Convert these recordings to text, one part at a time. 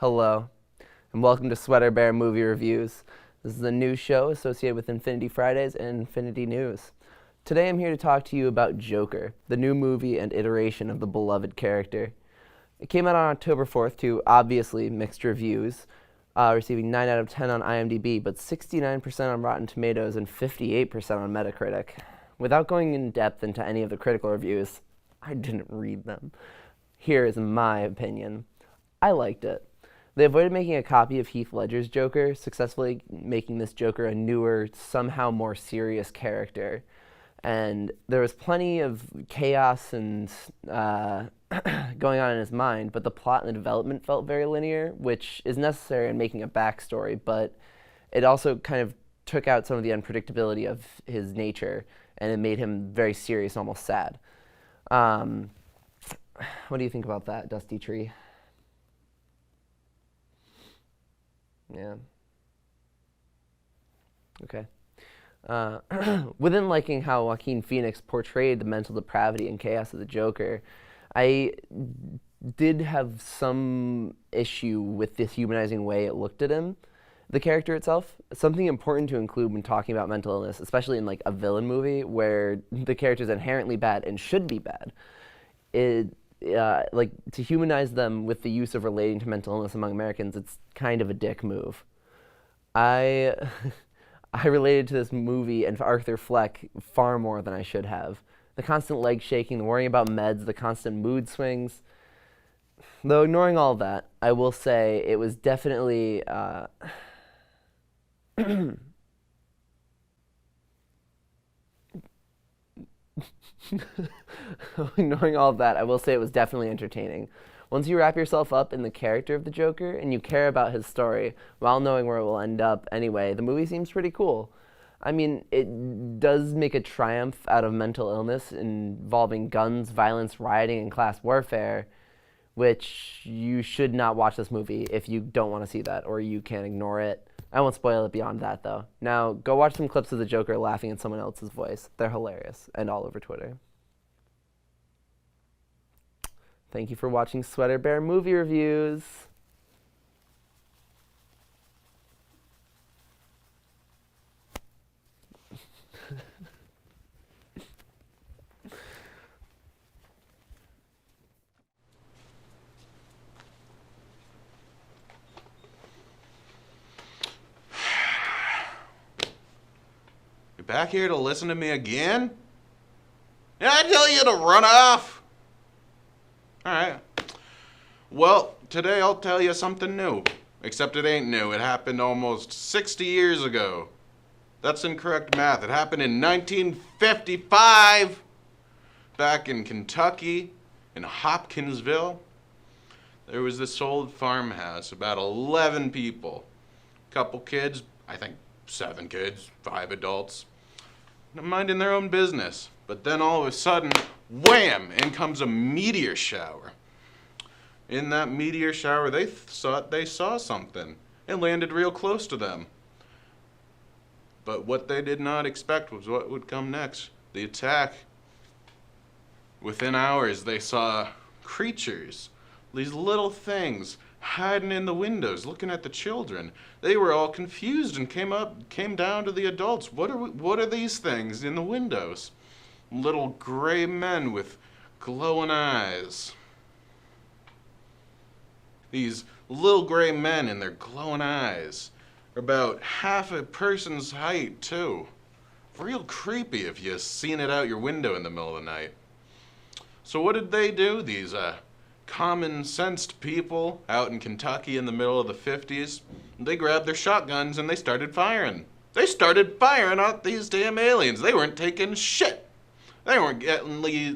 Hello, and welcome to Sweater Bear Movie Reviews. This is a new show associated with Infinity Fridays and Infinity News. Today I'm here to talk to you about Joker, the new movie and iteration of the beloved character. It came out on October 4th to obviously mixed reviews, receiving 9 out of 10 on IMDb, but 69% on Rotten Tomatoes and 58% on Metacritic. Without going in depth into any of the critical reviews, I didn't read them. Here is my opinion. I liked it. They avoided making a copy of Heath Ledger's Joker, successfully making this Joker a newer, somehow more serious character. And there was plenty of chaos and going on in his mind, but the plot and the development felt very linear, which is necessary in making a backstory, but it also kind of took out some of the unpredictability of his nature, and it made him very serious and almost sad. What do you think about that, Dusty Tree? Yeah. Okay. Within liking how Joaquin Phoenix portrayed the mental depravity and chaos of the Joker, I did have some issue with the humanizing way it looked at him, the character itself. Something important to include when talking about mental illness, especially in like a villain movie where the character is inherently bad and should be bad. Like to humanize them with the use of relating to mental illness among Americans, it's kind of a dick move. I related to this movie and Arthur Fleck far more than I should have. The constant leg shaking, the worrying about meds, the constant mood swings. Though ignoring all of that, I will say it was definitely ignoring all of that, I will say it was definitely entertaining. Once you wrap yourself up in the character of the Joker and you care about his story, while knowing where it will end up anyway, the movie seems pretty cool. I mean, it does make a triumph out of mental illness involving guns, violence, rioting, and class warfare, which you should not watch this movie if you don't want to see that, or you can't ignore it. I won't spoil it beyond that, though. Now, go watch some clips of the Joker laughing at someone else's voice. They're hilarious, and all over Twitter. Thank you for watching Sweater Bear Movie Reviews. You're back here to listen to me again? Did I tell you to run off? Alright. Well, today I'll tell you something new. Except it ain't new. It happened almost 60 years ago. That's incorrect math. It happened in 1955. Back in Kentucky, in Hopkinsville. There was this old farmhouse, about 11 people. Couple kids, I think 7 kids, 5 adults. Minding their own business. But then all of a sudden, wham! In comes a meteor shower. In that meteor shower, they thought they saw something. It landed real close to them. But what they did not expect was what would come next. The attack. Within hours, they saw creatures. These little things hiding in the windows, looking at the children. They were all confused and came down to the adults. What are these things in the windows? Little gray men with glowing eyes. These little gray men and their glowing eyes are about half a person's height, too. Real creepy if you seen it out your window in the middle of the night. So what did they do, these common-sensed people out in Kentucky in the middle of the 50s? They grabbed their shotguns and they started firing. They started firing at these damn aliens. They weren't taking shit. They weren't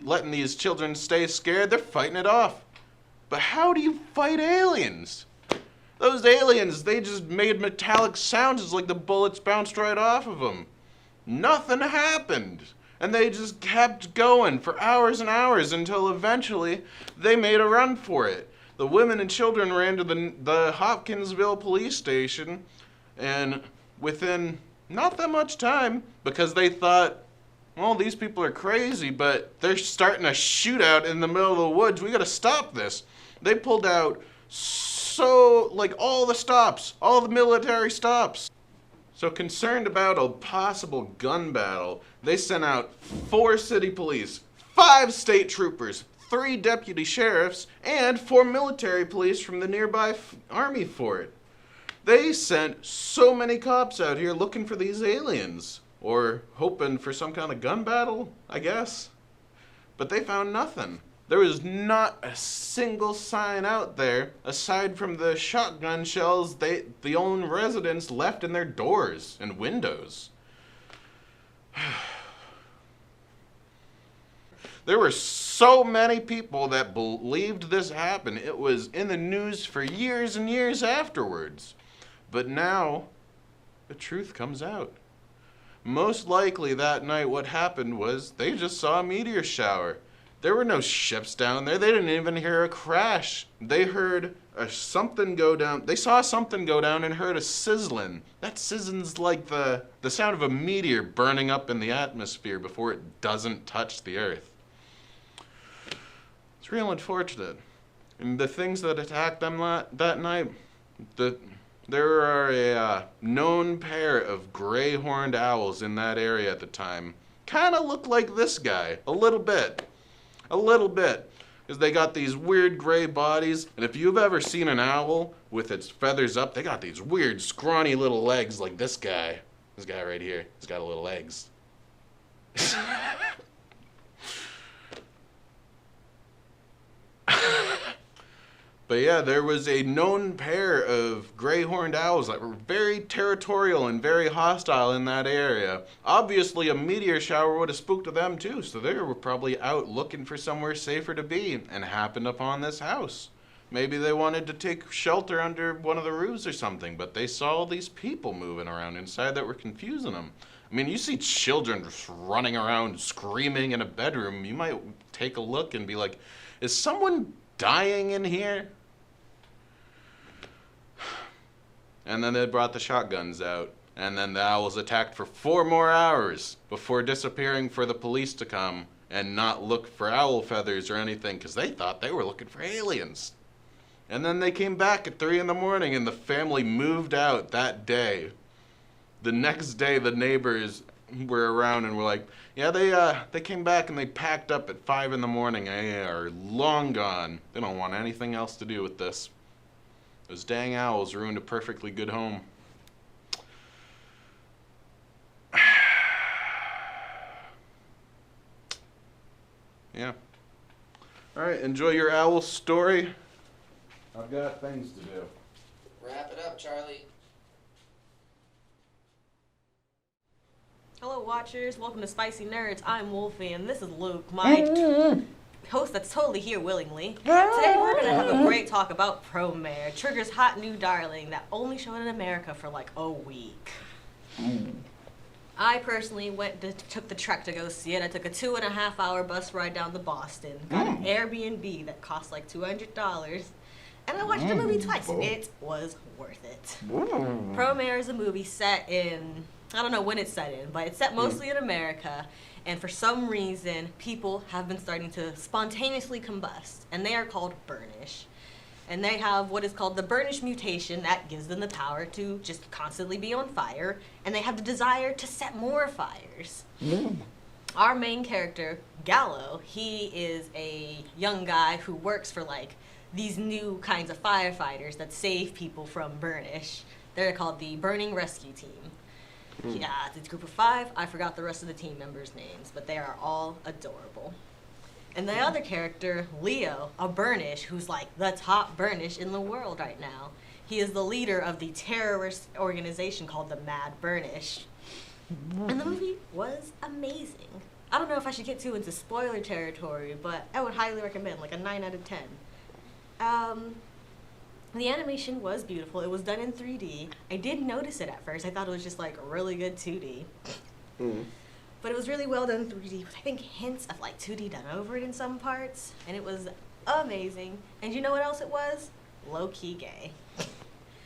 letting these children stay scared. They're fighting it off. But how do you fight aliens? Those aliens, they just made metallic sounds. It's like the bullets bounced right off of them. Nothing happened. And they just kept going for hours and hours until eventually they made a run for it. The women and children ran to the Hopkinsville police station, and within not that much time, because they thought, well, these people are crazy, but they're starting a shootout in the middle of the woods. We gotta stop this. They pulled out So, like, all the military stops. So concerned about a possible gun battle, they sent out 4 city police, 5 state troopers, 3 deputy sheriffs, and 4 military police from the nearby army fort. They sent so many cops out here looking for these aliens, or hoping for some kind of gun battle, I guess. But they found nothing. There was not a single sign out there, aside from the shotgun shells the own residents left in their doors and windows. There were so many people that believed this happened. It was in the news for years and years afterwards. But now, the truth comes out. Most likely that night what happened was they just saw a meteor shower. There were no ships down there. They didn't even hear a crash. They heard something go down. They saw something go down and heard a sizzling. That sizzling's like the sound of a meteor burning up in the atmosphere before it doesn't touch the earth. It's real unfortunate. And the things that attacked them that night, there are a known pair of gray-horned owls in that area at the time. Kind of look like this guy, a little bit. Because they got these weird gray bodies, and if you've ever seen an owl with its feathers up, they got these weird scrawny little legs like this guy. This guy right here, he's got little legs. But yeah, there was a known pair of gray-horned owls that were very territorial and very hostile in that area. Obviously, a meteor shower would have spooked them too, so they were probably out looking for somewhere safer to be and happened upon this house. Maybe they wanted to take shelter under one of the roofs or something, but they saw all these people moving around inside that were confusing them. I mean, you see children just running around screaming in a bedroom, you might take a look and be like, is someone dying in here? And then they brought the shotguns out. And then the owls attacked for 4 more hours before disappearing for the police to come and not look for owl feathers or anything because they thought they were looking for aliens. And then they came back at 3 in the morning and the family moved out that day. The next day the neighbors were around and were like, yeah, they came back and they packed up at 5 in the morning. They are long gone. They don't want anything else to do with this. Those dang owls ruined a perfectly good home. Yeah. All right, enjoy your owl story. I've got things to do. Wrap it up, Charlie. Hello, watchers. Welcome to Spicy Nerds. I'm Wolfie, and this is Luke, my host that's totally here willingly. Today we're going to have a great talk about Promare, Trigger's hot new darling that only showed in America for like a week. I personally took the trek to go see it. I took a 2.5-hour bus ride down to Boston, got an Airbnb that cost like $200, and I watched the movie twice. It was worth it. Promare is a movie set in, I don't know when it's set in, but it's set mostly in America. And for some reason, people have been starting to spontaneously combust, and they are called burnish. And they have what is called the burnish mutation that gives them the power to just constantly be on fire, and they have the desire to set more fires. Our main character, Gallo, he is a young guy who works for like these new kinds of firefighters that save people from burnish. They're called the Burning Rescue Team. Yeah, it's a group of 5. I forgot the rest of the team members' names, but they are all adorable. And the other character, Leo, a burnish, who's like the top burnish in the world right now. He is the leader of the terrorist organization called the Mad Burnish. And the movie was amazing. I don't know if I should get too into spoiler territory, but I would highly recommend, like a 9 out of 10. The animation was beautiful. It was done in 3D. I did notice it at first. I thought it was just like really good 2D. But it was really well done in 3D with I think hints of like 2D done over it in some parts. And it was amazing. And you know what else it was? Low-key gay.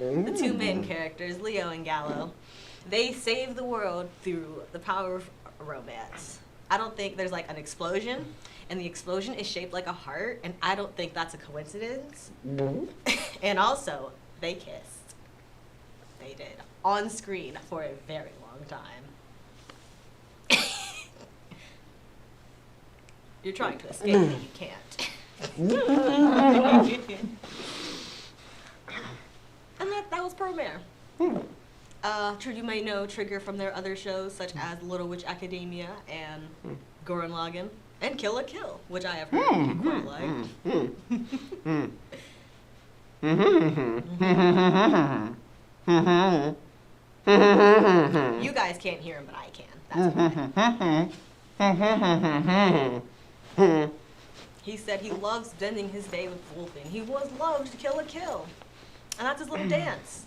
The 2 main characters, Leo and Gallo, they save the world through the power of romance. I don't think there's like an explosion, and the explosion is shaped like a heart, and I don't think that's a coincidence. And also, they kissed. They did. On screen for a very long time. You're trying to escape, and you can't. And that was Promare. You may know Trigger from their other shows, such as Little Witch Academia and Gurren Lagann, and Kill la Kill, which I have heard you quite like. You guys can't hear him, but I can. That's He said he loves spending his day with Wolfen. He was loved to Kill la Kill. And that's his little dance.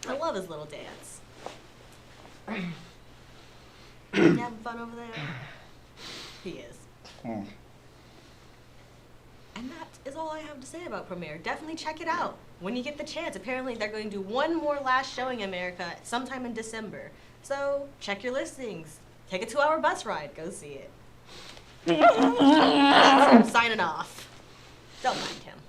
I love his little dance. You having fun over there? He is. And that is all I have to say about Promare. Definitely check it out when you get the chance. Apparently they're going to do one more last showing in America sometime in December. So check your listings. Take a 2-hour bus ride. Go see it. That's him signing off. Don't mind him.